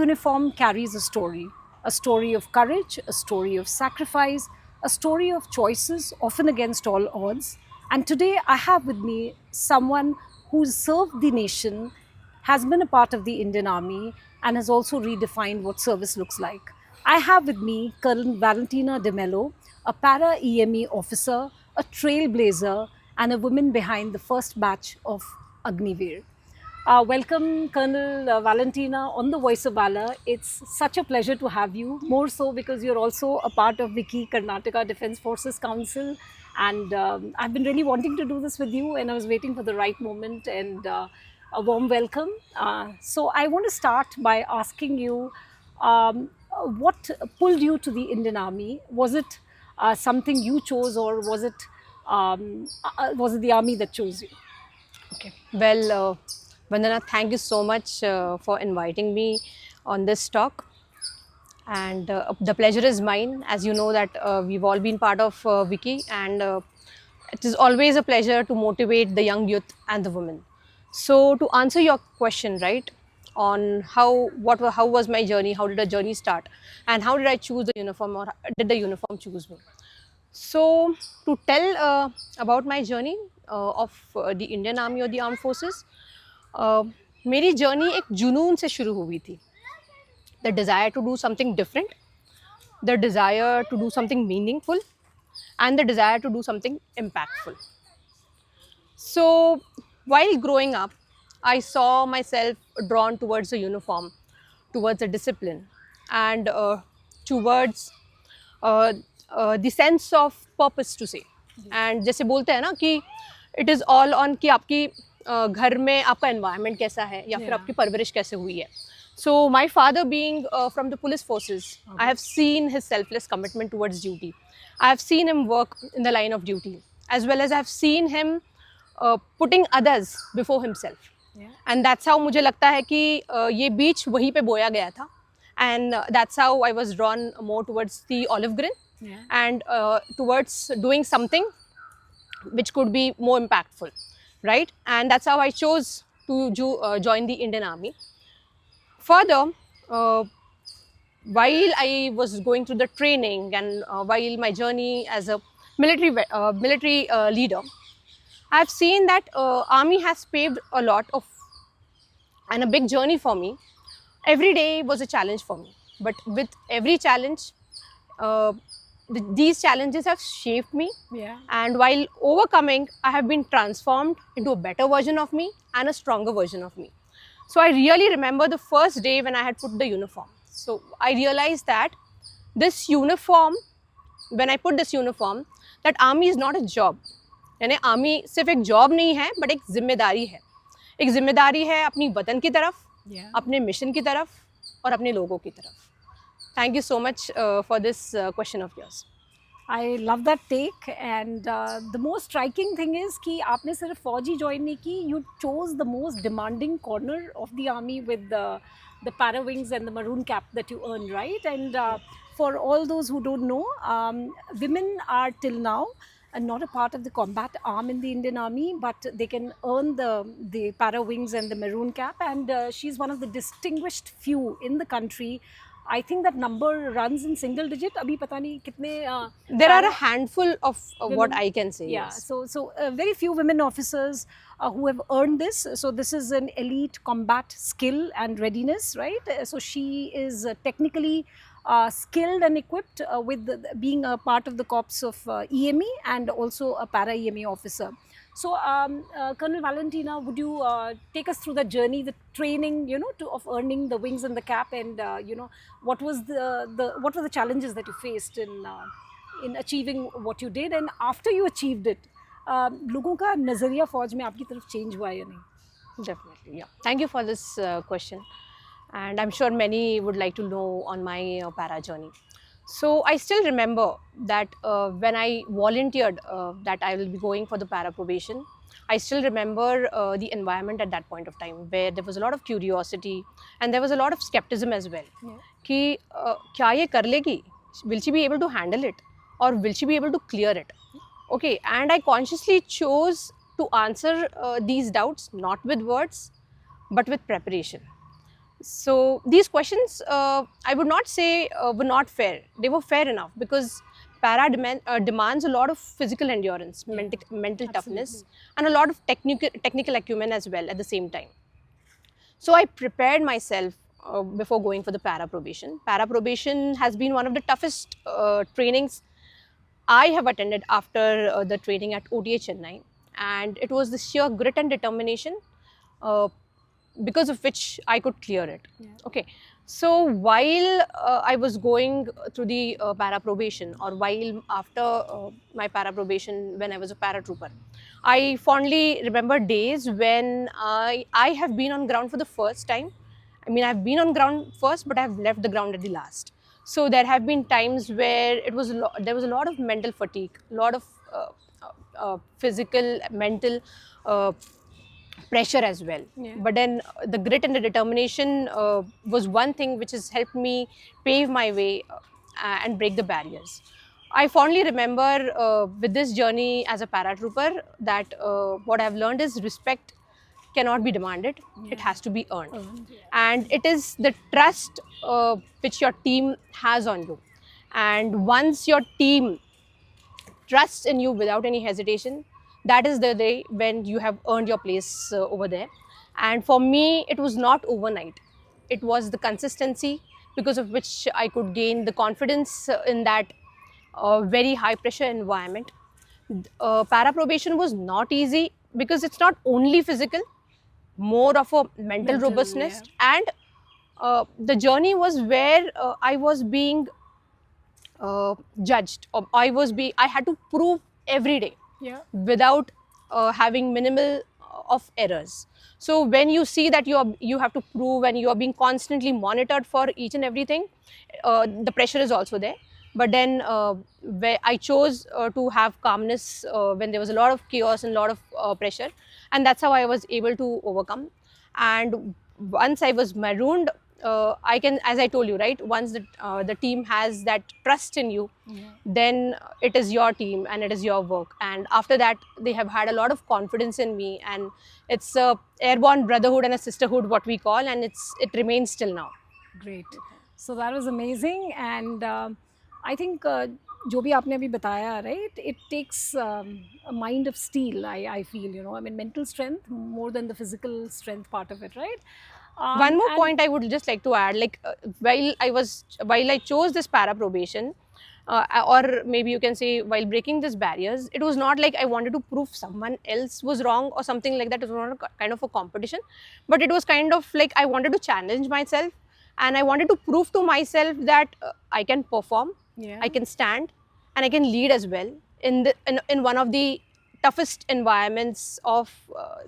uniform carries a story of courage, a story of sacrifice, a story of choices, often against all odds. And today I have with me someone who served the nation, has been a part of the Indian Army, and has also redefined what service looks like. I have with me Colonel Valentina De Mello, a para EME officer, a trailblazer, and a woman behind the first batch of Agniveer. Welcome, Colonel Valentina, on the Voice of Valor. It's such a pleasure to have you, more so because you're also a part of Vicky Karnataka Defence Forces Council. And I've been really wanting to do this with you, and I was waiting for the right moment. And a warm welcome. So, I want to start by asking you what pulled you to the Indian Army? Was it something you chose, or was it the Army that chose you? Okay. Well, Vandana, thank you so much for inviting me on this talk. And the pleasure is mine. As you know that we've all been part of Wiki, and it is always a pleasure to motivate the young youth and the women. So to answer your question, right, on how was my journey, how did the journey start, and how did I choose the uniform, or did the uniform choose me? So to tell about my journey of the Indian Army or the Armed Forces, uh, मेरी journey एक जुनून से शुरू हुई थी. The desire to do something different, the desire to do something meaningful, and the desire to do something impactful. So while growing up, I saw myself drawn towards the uniform, towards the discipline, and towards uh, the sense of purpose to say. And जैसे बोलते हैं ना कि it is all on कि आपकी घर में आपका environment कैसा है या फिर आपकी परवरिश कैसे हुई है. So my father being from the police forces, I have seen his selfless commitment towards duty. I have seen him work in the line of duty, as well as I have seen him putting others before himself. And that's how मुझे लगता है कि ये बीज वहीं पे बोया गया था. And that's how I was drawn more towards the olive green, and towards doing something which could be more impactful, right? And that's how I chose to join the Indian Army. Further, while I was going through the training, and while my journey as a military leader, I've seen that Army has paved a lot of and a big journey for me. Every day was a challenge for me, but with every challenge, uh, these challenges have shaped me. Yeah. And while overcoming, I have been transformed into a better version of me and a stronger version of me. So I really remember the first day when I had put the uniform. So I realized that this uniform, when I put this uniform, that army is not a job. यानी army सिर्फ एक job नहीं है, but एक जिम्मेदारी है. एक जिम्मेदारी है अपनी वतन की तरफ, अपने मिशन की तरफ और अपने लोगों की तरफ. Thank you so much for this question of yours. I love that take, and the most striking thing is कि आपने सिर्फ फौजी join नहीं की, you chose the most demanding corner of the army with the para wings and the maroon cap that you earned, right? And for all those who don't know, women are till now not a part of the combat arm in the Indian Army, but they can earn the para wings and the maroon cap, and she's one of the distinguished few in the country. I think that number runs in single digit. Abhi pata nahi kitne. There are a handful of what I can say. Yeah. Yes. So very few women officers who have earned this. So this is an elite combat skill and readiness, right? So she is technically skilled and equipped with being a part of the corps of EME and also a para EME officer. So, Colonel Valentina, would you take us through the journey, the training, of earning the wings and the cap, and what was what were the challenges that you faced in achieving what you did, and after you achieved it, लोगों का नजरिया फौज में आपकी तरफ change हुआ या नहीं? Definitely, yeah. Thank you for this question, and I'm sure many would like to know on my para journey. So I still remember that when I volunteered that I will be going for the para probation, I still remember the environment at that point of time, where there was a lot of curiosity and there was a lot of skepticism as well. कि क्या ये कर लेगी? Will she be able to handle it, or will she be able to clear it? Okay, and I consciously chose to answer these doubts not with words but with preparation. So these questions, I would not say were not fair. They were fair enough because demands a lot of physical endurance, mental toughness, Absolutely. and a lot of technical acumen as well at the same time. So I prepared myself before going for the para probation. Para probation has been one of the toughest trainings I have attended after the training at OTA Chennai, and it was the sheer grit and determination uh, because of which I could clear it. Yeah. Okay, so while I was going through the para probation, or while after my para probation when I was a paratrooper, I fondly remember days when I have been on ground for the first time. I mean, I've been on ground first, but I've left the ground at the last. So there have been times where there was a lot of mental fatigue, a lot of physical, mental uh, pressure as well. Yeah. But then the grit and the determination was one thing which has helped me pave my way and break the barriers. I fondly remember with this journey as a paratrooper that what I've learned is respect cannot be demanded, it has to be earned. Earned, yeah. And it is the trust which your team has on you. And once your team trusts in you without any hesitation, that is the day when you have earned your place over there. And for me, it was not overnight. It was the consistency because of which I could gain the confidence in that very high pressure environment. Para probation was not easy because it's not only physical, more of a mental robustness. Yeah. And the journey was where I was being judged, or I had to prove every day Yeah. without having minimal of errors. So when you see that you have to prove and you are being constantly monitored for each and everything, the pressure is also there. But then where I chose to have calmness when there was a lot of chaos and a lot of pressure, and that's how I was able to overcome. And once I was marooned, I can, as I told you, right, once the team has that trust in you, Yeah. then it is your team and it is your work. And after that, they have had a lot of confidence in me, and it's a airborne brotherhood and a sisterhood, what we call, and it remains till now. Great. So that was amazing, and I think जो भी आपने अभी बताया, right? It takes a mind of steel. I feel, you know, I mean, mental strength more than the physical strength part of it, right? One more And point I would just like to add, like while I chose this para probation, or maybe you can say while breaking these barriers, it was not like I wanted to prove someone else was wrong or something like that. It was not a kind of a competition, but it was kind of like I wanted to challenge myself, and I wanted to prove to myself that I can perform, yeah, I can stand, and I can lead as well in one of the toughest environments of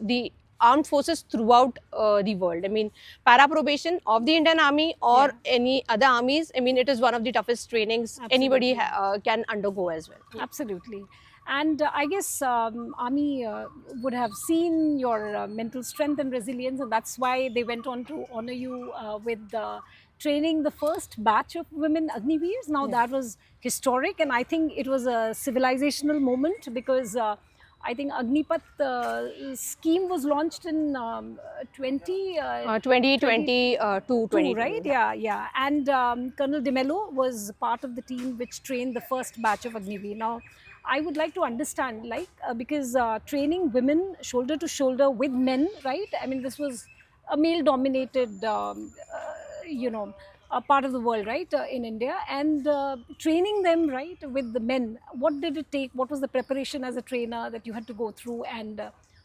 the armed forces throughout the world. I mean, para probation of the Indian Army or Yeah. any other armies, I mean, it is one of the toughest trainings anybody Absolutely. can undergo as well. Absolutely. And I guess Army would have seen your mental strength and resilience, and that's why they went on to honor you with training the first batch of women Agniveers. Now, that was historic, and I think it was a civilizational moment because I think Agnipat scheme was launched in 2020 to Two, 22. right? Yeah, yeah. And Colonel De Mello was part of the team which trained the first batch of Agniveer. Now, I would like to understand, like, because training women shoulder to shoulder with men, right? I mean, this was a male-dominated, you know, a part of the world, right, in India, and training them, right, with the men. What did it take? What was the preparation as a trainer that you had to go through, and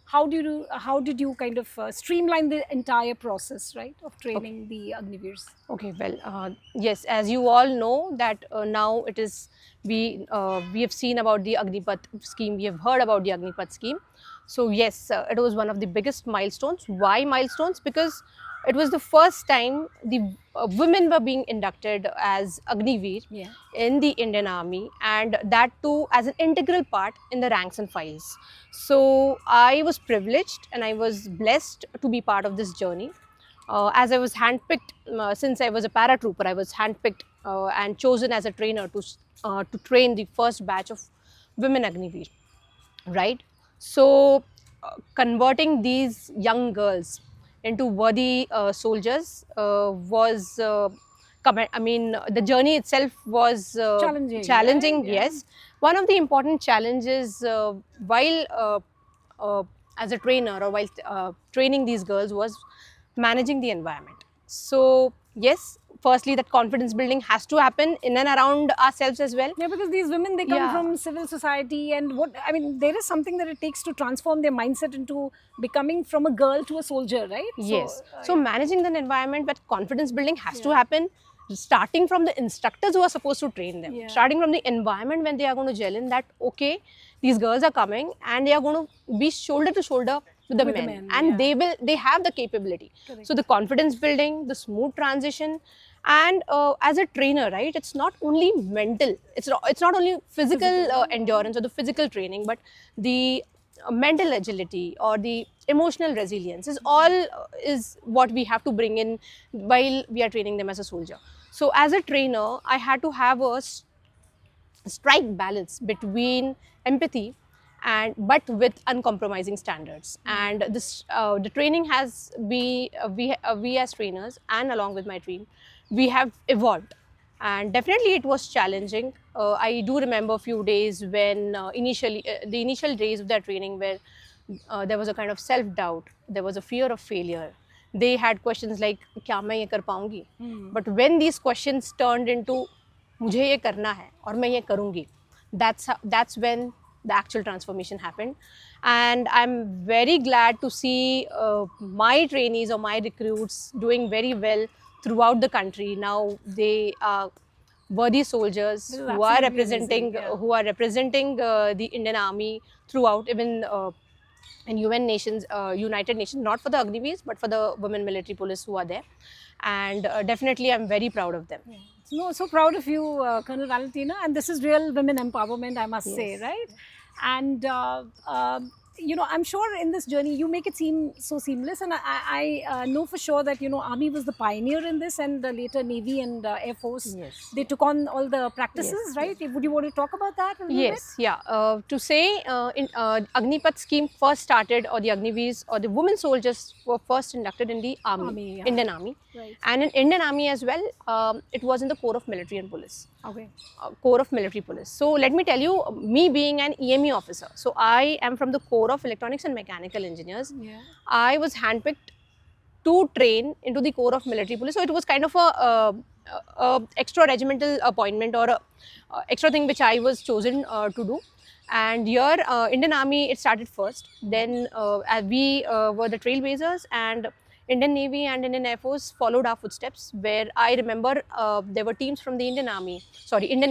how did you kind of streamline the entire process, right, of training the Agniveers? Okay, well, yes, as you all know that now it is we have seen about the Agnipat scheme, we have heard about the Agnipat scheme. So yes, it was one of the biggest milestones. Why milestones? Because it was the first time the women were being inducted as Agniveer Yeah. in the Indian Army, and that too as an integral part in the ranks and files. So I was privileged and I was blessed to be part of this journey. As I was handpicked, since I was a paratrooper, I was handpicked and chosen as a trainer to train the first batch of women Agniveer, right? So, converting these young girls into worthy soldiers was I mean, the journey itself was Challenging, right? yes. One of the important challenges while as a trainer or while training these girls was managing the environment. So yes, firstly, that confidence building has to happen in and around ourselves as well. Yeah, because these women, they come Yeah. from civil society, and what I mean, there is something that it takes to transform their mindset into becoming from a girl to a soldier, right? Yes. So, So managing the environment, but confidence building has to Yeah. happen, starting from the instructors who are supposed to train them, Yeah. starting from the environment when they are going to gel in that, okay, these girls are coming and they are going to be shoulder to shoulder with the men, and yeah. they have the capability. Correct. So the confidence building, the smooth transition, and as a trainer, right, it's not only mental, it's not only physical endurance or the physical training, but the mental agility or the emotional resilience is all is what we have to bring in while we are training them as a soldier. So as a trainer, I had to have a strike balance between empathy and but with uncompromising standards. And this the training has we as trainers and along with my team, we have evolved, and definitely it was challenging. I do remember a few days when initially the initial days of that training where there was a kind of self doubt, there was a fear of failure. They had questions like क्या मैं ये कर पाऊंगी, but when these questions turned into मुझे ये करना है और मैं ये करूंगी, that's when the actual transformation happened. And I'm very glad to see my trainees or my recruits doing very well throughout the country. Now they are worthy soldiers This is who are absolutely amazing, yeah. representing the Indian Army throughout, even in UN nations, United Nations, not for the Agniveers, but for the women military police who are there. And definitely, I'm very proud of them. No, so proud of you, Colonel Valentina, and this is real women empowerment, I must say, Yes. right? And you know, I'm sure in this journey you make it seem so seamless, and I know for sure that, you know, Army was the pioneer in this, and later Navy and Air Force, Yes. they took on all the practices, Yes, right? Would you want to talk about that a little Yes, yeah. To say in Agnipath scheme first started, or the Agniveers or the women soldiers were first inducted in the Army, yeah. Indian Army, Right. and in Indian Army as well, it was in the Corps of Military and Police. Okay. Corps of Military Police. So let me tell you, me being an EME officer, so I am from the Corps of Electronics and Mechanical Engineers. Yeah. I was handpicked to train into the Corps of Military Police. So it was kind of a extra regimental appointment or a extra thing which I was chosen to do. And here, Indian Army, it started first. Then as we were the trailblazers, and Indian Navy and Indian Air Force followed our footsteps, where I remember there were teams from the Indian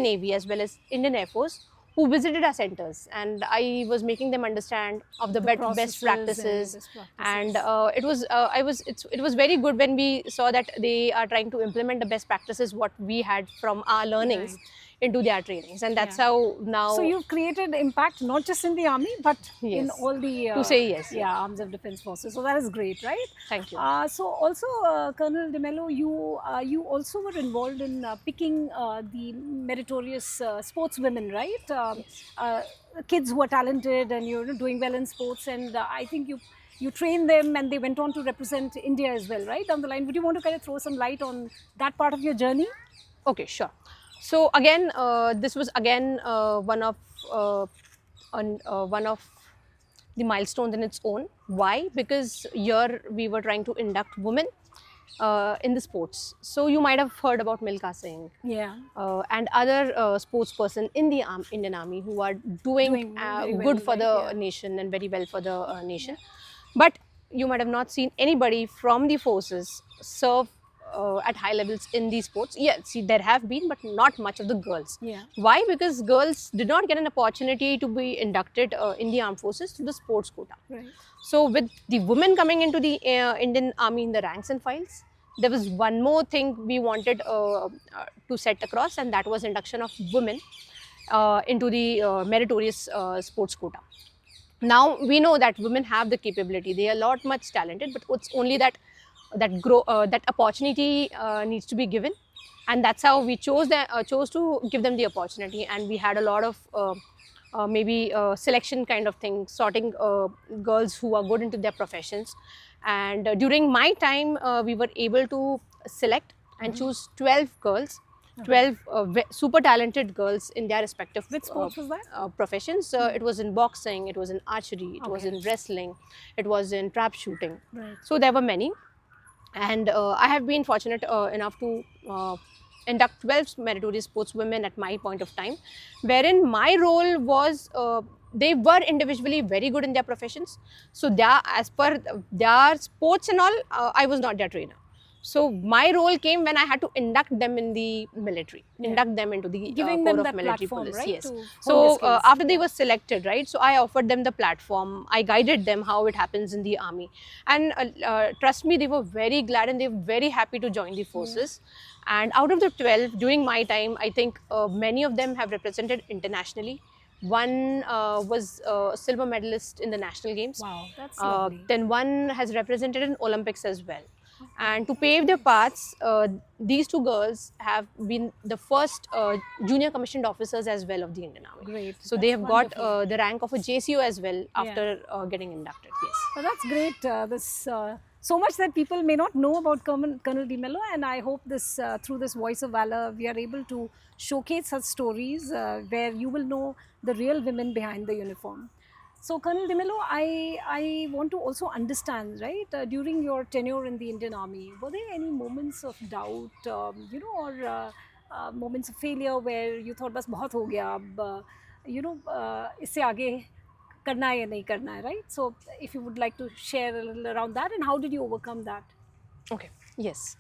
Navy as well as Indian Air Force who visited our centers, and I was making them understand of the best processes practices. and best practices. And it was very good when we saw that they are trying to implement the best practices what we had from our learnings into their trainings, and that's Yeah. how now. So you've created impact not just in the army, but in Yes. all the To say yes, yeah, arms of defense forces. So that is great, right? Thank you. So also, Colonel De Mello, you also were involved in picking the meritorious sportswomen, right? Kids who are talented and you're doing well in sports, and I think you trained them and they went on to represent India as well, right? Down the line, would you want to kind of throw some light on that part of your journey? Okay, sure. So again, this was again one of the milestones in its own. Why? Because here we were trying to induct women in the sports. So you might have heard about Milkha Singh Yeah. and other sports person in the Indian Army who are doing very well, good for right? the Yeah. nation and very well for the nation. But you might have not seen anybody from the forces serve at high levels in these sports. Yes, see, there have been, but not much of the girls. Yeah. Why? Because girls did not get an opportunity to be inducted in the armed forces through the sports quota. Right. So with the women coming into the Indian Army in the ranks and files, there was one more thing we wanted to set across, and that was induction of women into the meritorious sports quota. Now we know that women have the capability; they are a much talented, but it's only that that opportunity needs to be given, and that's how we chose to give them the opportunity. And we had a lot of maybe selection kind of thing, sorting girls who are good into their professions. And during my time, we were able to select and choose 12 girls, 12 super talented girls in their respective Which sports was that? professions. It was in boxing, it was in archery, it was Okay. in wrestling, it was in trap shooting. Right. So there were many. And I have been fortunate enough to induct 12 meritorious sportswomen at my point of time, wherein my role was they were individually very good in their professions. So as per their sports and all, I was not their trainer. So my role came when I had to induct them in the military, induct them into the Giving Corps them of that Military platform, Police. right, Yes. to hone So their skills. after they were selected, right? So I offered them the platform. I guided them how it happens in the army, and trust me, they were very glad and they were very happy to join the forces. And out of the 12 during my time, I think many of them have represented internationally. One was a silver medalist in the national games. Wow, that's lovely. Then one has represented in Olympics as well. And to pave their paths, these two girls have been the first junior commissioned officers as well of the Indian Army. Great. So they That's have got wonderful. the rank of a JCO as well after getting inducted. Yes. Well, that's great. This so much that people may not know about Colonel Di Mello, and I hope this through this Voice of Valor we are able to showcase such stories where you will know the real women behind the uniform. So, Colonel Di Mello, I want to also understand, right? During your tenure in the Indian Army, were there any moments of doubt, or moments of failure where you thought, "बस बहुत हो गया अब, इससे आगे करना है या नहीं करना है," right? So, if you would like to share a little around that, and how did you overcome that? Okay. Yes.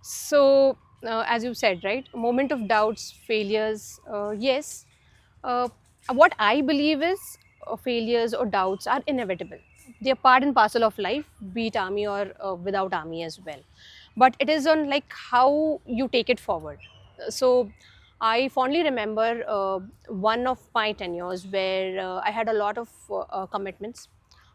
So, as you said, right, moment of doubts, failures. Yes. What I believe is failures or doubts are inevitable. They are part and parcel of life, be it army or without army as well. But it is on like how you take it forward. So, I fondly remember one of my tenures where I had a lot of commitments,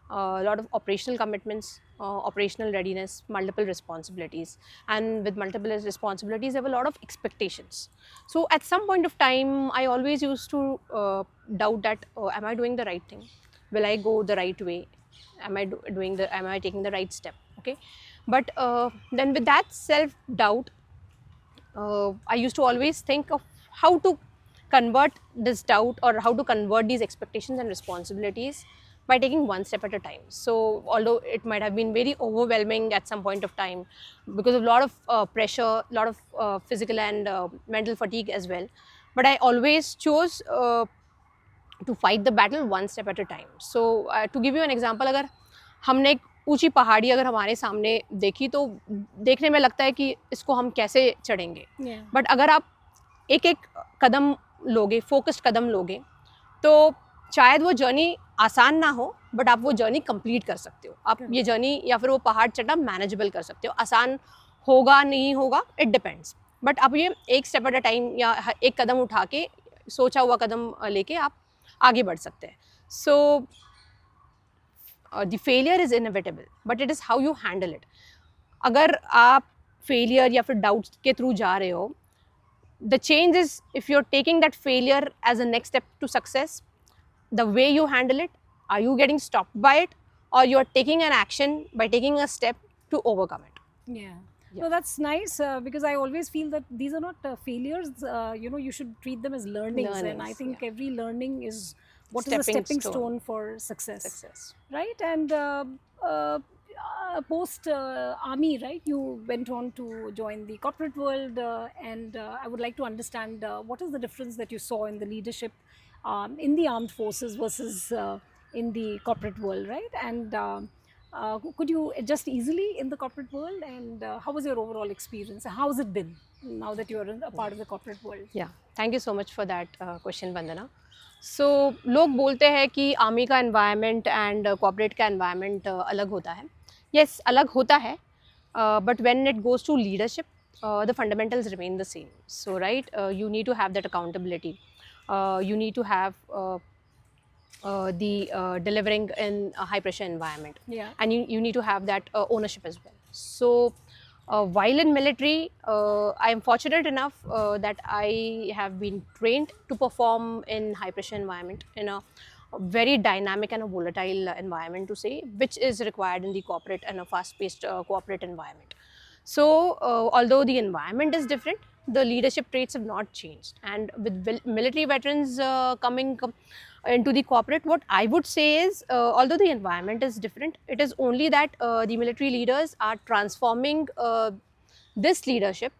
a lot of operational commitments, operational readiness, multiple responsibilities. And with multiple responsibilities, there were a lot of expectations. So at some point of time, I always used to doubt that, am I doing the right thing? Will I go the right way? Am I taking the right step? Okay. But then with that self-doubt, I used to always think of how to convert this doubt or how to convert these expectations and responsibilities by taking one step at a time. So, although it might have been very overwhelming at some point of time because of a lot of pressure, a lot of physical and mental fatigue as well, but I always chose to fight the battle one step at a time. So, to give you an example, अगर हमने एक ऊंची पहाड़ी अगर हमारे सामने देखी तो देखने में लगता है कि इसको हम कैसे चढ़ेंगे, बट अगर आप एक एक कदम लोगे, फोकस्ड कदम लोगे, तो शायद वो जर्नी आसान ना हो, बट आप वो जर्नी कंप्लीट कर सकते हो. आप ये जर्नी या फिर वो पहाड़ चढ़ना मैनेजेबल कर सकते हो. आसान होगा नहीं होगा, इट डिपेंड्स, बट आप ये एक स्टेप एट अ टाइम या एक कदम उठा के सोचा हुआ कदम लेके आप आगे बढ़ सकते हैं. सो the failure is inevitable, but it is how you handle it. अगर आप failure या फिर doubts के through जा रहे हो, the change is if you're taking that failure as a next step to success, the way you handle it, are you getting stopped by it, or you're taking an action by taking a step to overcome it. Yeah. No, that's nice because I always feel that these are not failures. You should treat them as learnings, and I think every learning is what is a stepping stone for success. Right? And post army, right, you went on to join the corporate world, and I would like to understand what is the difference that you saw in the leadership in the armed forces versus in the corporate world, right? And could you adjust easily in the corporate world, and how was your overall experience? How has it been now that you are a part of the corporate world? Yeah, thank you so much for that question, Vandana. So, लोग बोलते हैं कि army का environment and corporate का environment अलग होता है. Yes, अलग होता है, but when it goes to leadership, the fundamentals remain the same. So, right, you need to have that accountability. You need to have the delivering in a high pressure environment, Yeah. and you need to have that ownership as well. So, While in military, I am fortunate enough that I have been trained to perform in high pressure environment, in a very dynamic and a volatile environment, to say, which is required in the corporate and a fast paced corporate environment. So, although the environment is different, the leadership traits have not changed. And with military veterans coming into the corporate, what I would say is, although the environment is different, it is only that the military leaders are transforming this leadership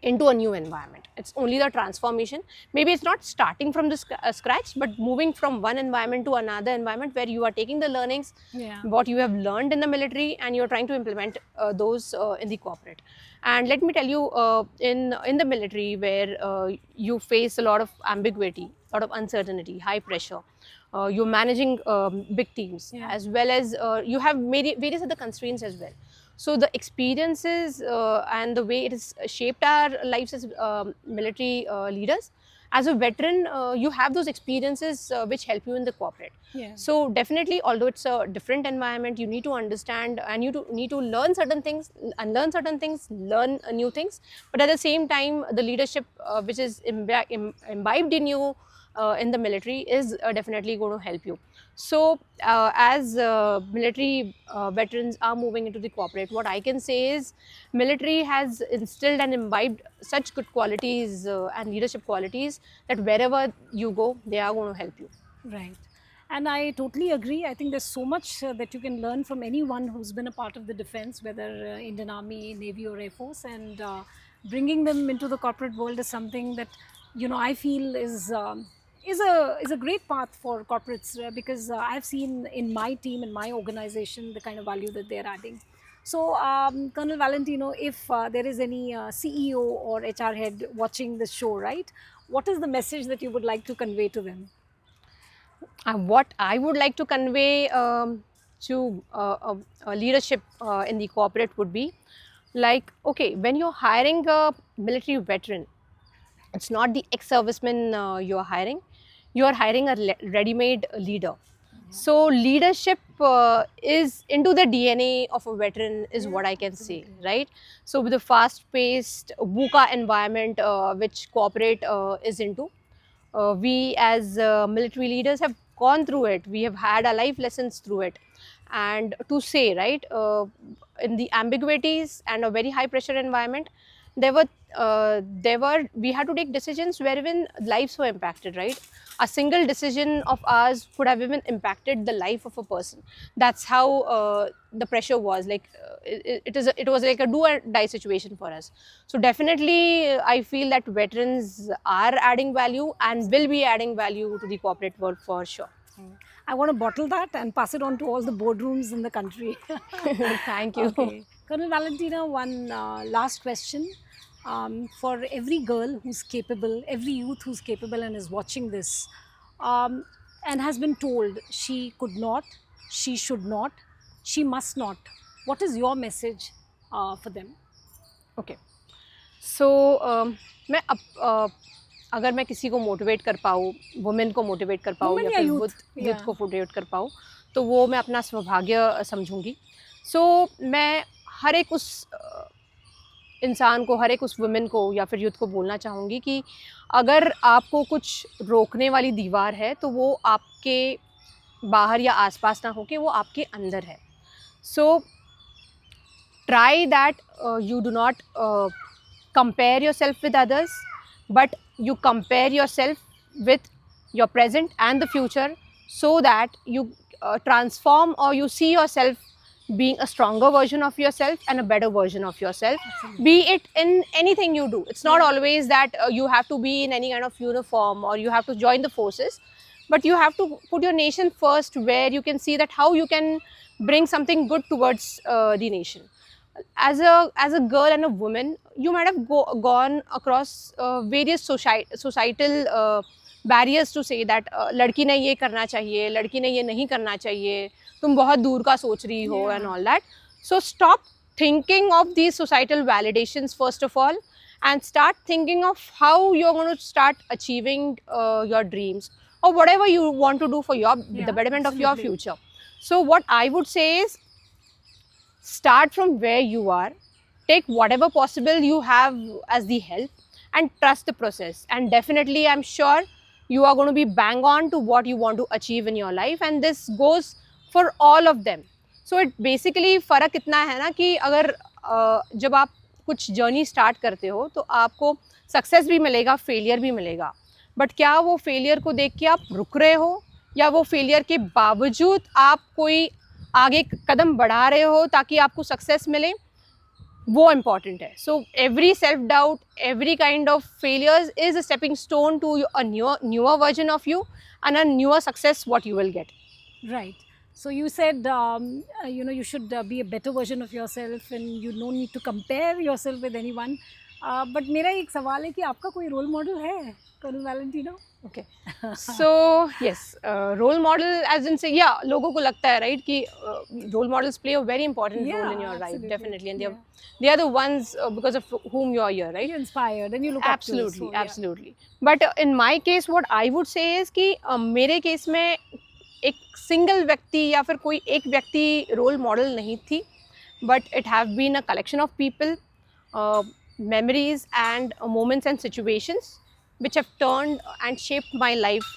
into a new environment. It's only the transformation. Maybe it's not starting from the scratch, but moving from one environment to another environment, where you are taking the learnings, Yeah. what you have learned in the military, and you're trying to implement those in the corporate. And let me tell you, in the military, where you face a lot of ambiguity, a lot of uncertainty, high pressure, you're managing big teams, Yeah. as well as you have various other constraints as well. So the experiences and the way it has shaped our lives as military leaders, as a veteran, you have those experiences which help you in the corporate. Yeah. So definitely, although it's a different environment, you need to understand, and you need to learn certain things, unlearn certain things, learn new things. But at the same time, the leadership which is imbibed in you in the military is definitely going to help you. So, as military veterans are moving into the corporate, what I can say is, military has instilled and imbibed such good qualities and leadership qualities, that wherever you go, they are going to help you. Right. And I totally agree. I think there's so much that you can learn from anyone who's been a part of the defense, whether Indian Army, Navy, or Air Force, and bringing them into the corporate world is something that, I feel is a great path for corporates, because I've seen in my team, in my organization, the kind of value that they're adding. So, Colonel Valentino, if there is any CEO or HR head watching this show, right, what is the message that you would like to convey to them? What I would like to convey to leadership in the corporate would be, like, okay, when you're hiring a military veteran, it's not the ex-serviceman you're hiring. You're hiring a ready-made leader. So leadership is into the DNA of a veteran, is what I can say, right? So with the fast-paced VUCA environment which corporate is into, we as military leaders have gone through it. We have had our life lessons through it. And to say, right, in the ambiguities and a very high pressure environment, there were we had to take decisions wherein lives were impacted, right? A single decision of ours could have even impacted the life of a person. That's how the pressure was, like, it was like a do or die situation for us. So definitely, I feel that veterans are adding value and will be adding value to the corporate world for sure. I want to bottle that and pass it on to all the boardrooms in the country. Thank you. Okay. Colonel Valentina, one last question. For every girl who's capable, every youth who's capable and is watching this, and has been told she could not, she should not, she must not, what is your message for them? Okay so मैं अगर मैं किसी को motivate कर पाऊँ, women को motivate कर पाऊँ, Women या या फिर youth, यूथ yeah. को मोटिवेट कर पाऊँ, तो वो मैं अपना सौभाग्य समझूंगी. सो मैं हर एक उस इंसान को, हर एक उस वुमेन को या फिर यूथ को बोलना चाहूँगी कि अगर आपको कुछ रोकने वाली दीवार है, तो वो आपके बाहर या आसपास ना होके वो आपके अंदर है. सो try that you do not compare yourself with others, but you compare yourself with your present and the future, so that you transform, or you see yourself being a stronger version of yourself and a better version of yourself. Absolutely. Be it in anything you do. It's not always that you have to be in any kind of uniform or you have to join the forces, but you have to put your nation first, where you can see that how you can bring something good towards the nation. As a girl and a woman, you might have gone across various societal barriers to say that लड़की ने ये करना चाहिए, लड़की ने ये नहीं करना चाहिए, तुम बहुत दूर का सोच रही हो, Yeah. and all that. So stop thinking of these societal validations first of all, and start thinking of how you're going to start achieving your dreams, or whatever you want to do for Yeah, the betterment of your absolutely. future. So what I would say is, start from where you are, take whatever possible you have as the help and trust the process. And definitely, I'm sure you are going to be bang on to what you want to achieve in your life, and this goes for all of them. So it basically फ़र्क इतना है ना कि अगर जब आप कुछ journey start करते हो तो आपको सक्सेस भी मिलेगा, फेलियर भी मिलेगा, बट क्या वो फेलियर को देख के आप रुक रहे हो, या वो फेलियर के बावजूद आप कोई आगे कदम बढ़ा रहे हो ताकि आपको सक्सेस मिले, वो इम्पॉर्टेंट है. So every self doubt, every kind of failures is a stepping stone to a newer version of you and a newer success what you will get. Right. So you said, you should be a better version of yourself and you don't need to compare yourself with anyone. But मेरा एक सवाल है कि आपका कोई role model है, colonel Valentino? Okay. So yes, role model, as in say, yeah, लोगों को लगता है right कि role models play a very important role in your life, absolutely. definitely, and they are the ones because of whom you are here, right? You're inspired and you look up to. Absolutely, So, yeah. absolutely. But in my case, what I would say is कि मेरे case में एक single व्यक्ति या फिर कोई एक व्यक्ति रोल मॉडल नहीं थी, but it have been a collection of people, memories and moments and situations which have turned and shaped my life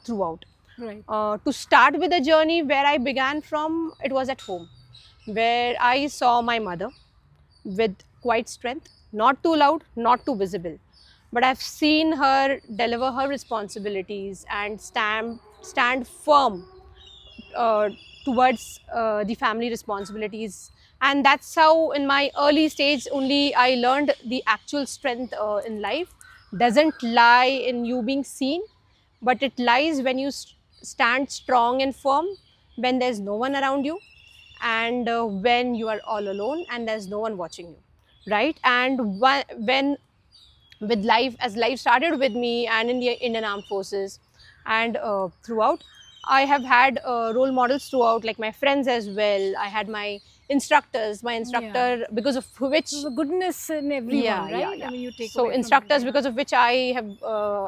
throughout. Right. To start with the journey where I began from, it was at home, where I saw my mother with quite strength, not too loud, not too visible, but I've seen her deliver her responsibilities and stand firm towards the family responsibilities. And that's how in my early stage only I learned the actual strength in life doesn't lie in you being seen, but it lies when you stand strong and firm when there's no one around you, and when you are all alone and there's no one watching you, right? And when with life, as life started with me and in the Indian Armed Forces and throughout, I have had role models throughout, like my friends as well. I had my instructors, because of which So the goodness in everyone, right? yeah. I mean, you take So away from instructors, it, yeah. because of which I have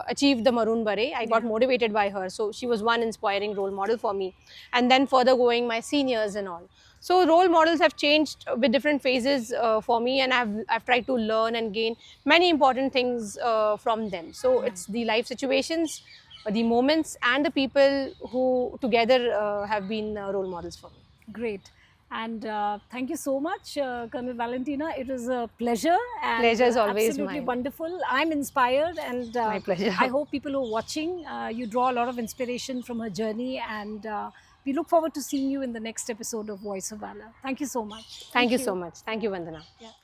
achieved the Maroon Beret. I got Yeah. motivated by her, so she was one inspiring role model for me. And then further going, my seniors and all. So role models have changed with different phases for me, and I've tried to learn and gain many important things from them. So it's the life situations, the moments, and the people who together have been role models for me. Great. And thank you so much, Colonel Valentina. It was a pleasure. And, Pleasure is always absolutely mine. wonderful. I'm inspired, and My pleasure. I hope people who are watching, you draw a lot of inspiration from her journey, and we look forward to seeing you in the next episode of Voice of Valor. Thank you so much. Thank you so much. Thank you, Vandana. Yeah.